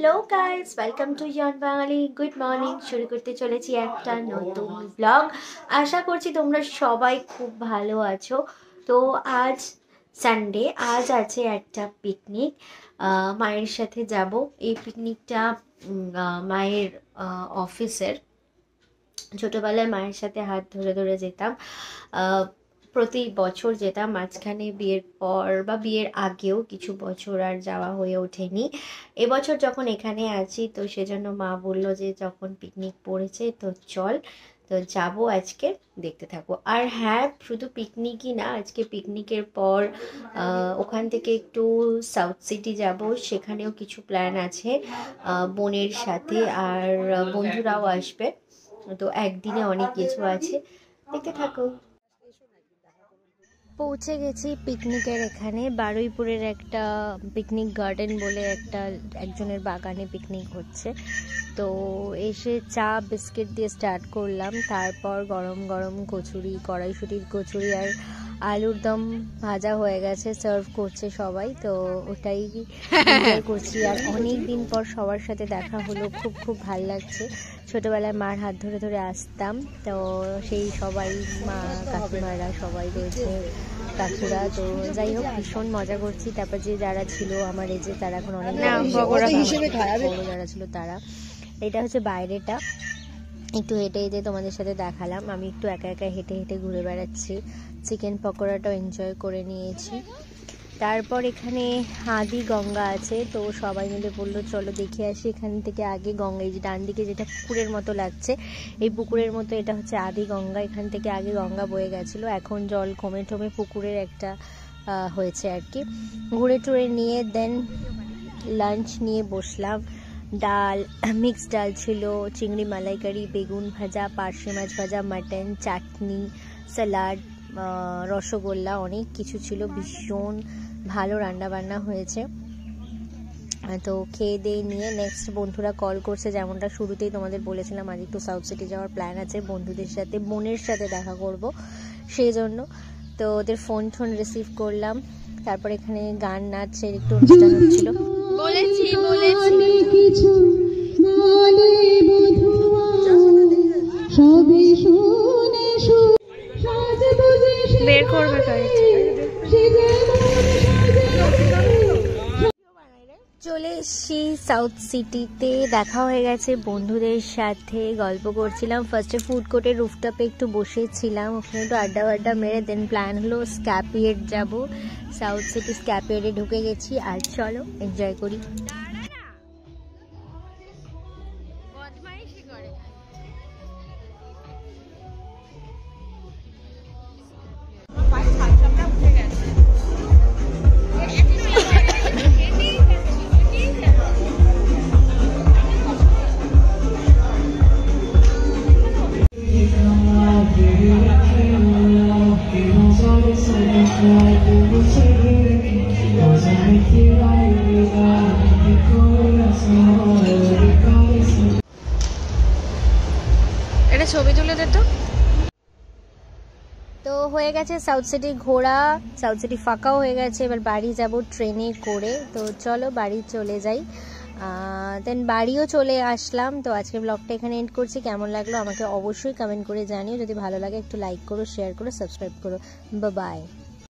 Hello guys, welcome to ইয়ন Bangali. Good morning. শুরু করতে চলেছি একটা নতুন ব্লগ। আশা করছি তোমরা সবাই খুব ভালো আছো। তো আজ সানডে, আজ আছে একটা পিকনিক। মায়ের সাথে যাব। এই পিকনিকটা মায়ের অফিসের। ছোটবেলায় মায়ের সাথে হাত ধরে ধরে যেতাম, প্রতি বছর যেতাম। মাঝখানে বিয়ের পর বা বিয়ের আগেও কিছু বছর আর যাওয়া হয়ে ওঠেনি। এবছর যখন এখানে আছি তো সেজন্য মা বলল যে যখন পিকনিক পড়েছে তো চল, তো যাব আজকে, দেখতে থাকো। আর হ্যাঁ, শুধু পিকনিকই না, আজকে পিকনিকের পর ওখান থেকে একটু সাউথ সিটি যাব, সেখানেও কিছু প্ল্যান আছে বোনের সাথে, আর বন্ধুরাও আসবে। তো একদিনে অনেক কিছু আছে, দেখতে থাকো। পৌঁছে গেছি পিকনিকের এখানে। বারুইপুরের একটা পিকনিক গার্ডেন বলে একজনের বাগানে পিকনিক হচ্ছে। তো এসে চা বিস্কিট দিয়ে স্টার্ট করলাম, তারপর গরম গরম কচুরি, কড়াইশুটির কচুরি আর আলুর দম ভাজা হয়ে গেছে, সার্ভ করছে সবাই। তো ওটাই এনজয় করছি। আর অনেক দিন পর সবার সাথে দেখা হলো, খুব খুব ভাল লাগছে। ছোটোবেলায় মার হাত ধরে ধরে আসতাম, তো সেই সবাই, মা কাকিমারা সবাই রয়েছে, কাকুরা। তো যাই হোক, ভীষণ মজা করছি। তারপর যে যারা ছিল আমার এজে, তারা এখন অনেক যারা ছিল তারা। এটা হচ্ছে বাইরেটা, একটু হেঁটে হেঁটে তোমাদের সাথে দেখালাম। আমি একটু একা একা হেঁটে হেঁটে ঘুরে বেড়াচ্ছি। চিকেন পকোড়াটাও এনজয় করে নিয়েছি। তারপর এখানে আদি গঙ্গা আছে, তো সবাই মিলে বললো চলো দেখে আসি। এখান থেকে আগে গঙ্গা, এই যে ডান দিকে যেটা পুকুরের মতো লাগছে, এই পুকুরের মতো এটা হচ্ছে আদি গঙ্গা। এখান থেকে আগে গঙ্গা বয়ে গেছিলো, এখন জল কমে টমে পুকুরের একটা হয়েছে আর কি। ঘুরে টুরে নিয়ে দেন লাঞ্চ নিয়ে বসলাম। ডাল, মিক্সড ডাল ছিল, চিংড়ি মালাইকারি, বেগুন ভাজা, পার্শে মাছ ভাজা, মাটন, চাটনি, স্যালাড, রসগোল্লা, অনেক কিছু ছিল। ভীষণ ভালো রান্না বান্না হয়েছে। তো খেয়ে দিয়ে নিয়ে নেক্সট বন্ধুরা কল করছে, যেমনটা শুরুতেই তোমাদের বলেছিলাম আজ একটু সাউথ সিটি যাওয়ার প্ল্যান আছে, বন্ধুদের সাথে, বোনের সাথে দেখা করব সেই জন্য। তো ওদের ফোন রিসিভ করলাম। তারপর এখানে গান নাচের একটু অনুষ্ঠান হচ্ছিল। বের করবে চলে এসছি সাউথ সিটিতে। দেখা হয়ে গেছে বন্ধুদের সাথে, গল্প করছিলাম। ফার্স্টে ফুড কোর্টের রুফটপে একটু বসেছিলাম, ওখানে একটু আড্ডা মেরে দেন প্ল্যান হলো স্ক্যাপিয়েট যাব। সাউথ সিটি স্ক্যাপিয়েটে ঢুকে গেছি, আর চলো এনজয় করি। এটা ছবি তুলে দে তো হয়ে গেছে সাউথ সিটি ঘোরা, সাউথ সিটি ফাঁকাও হয়ে গেছে। এবার বাড়ি যাব ট্রেনে করে, তো চলো বাড়ি চলে যাই। দেন বাড়িও চলে আসলাম। তো আজকে ব্লগটা এখানে এন্ড করছি। কেমন লাগলো আমাকে অবশ্যই কমেন্ট করে জানিও। যদি ভালো লাগে একটু লাইক করো, শেয়ার করো, সাবস্ক্রাইব করো। বাই।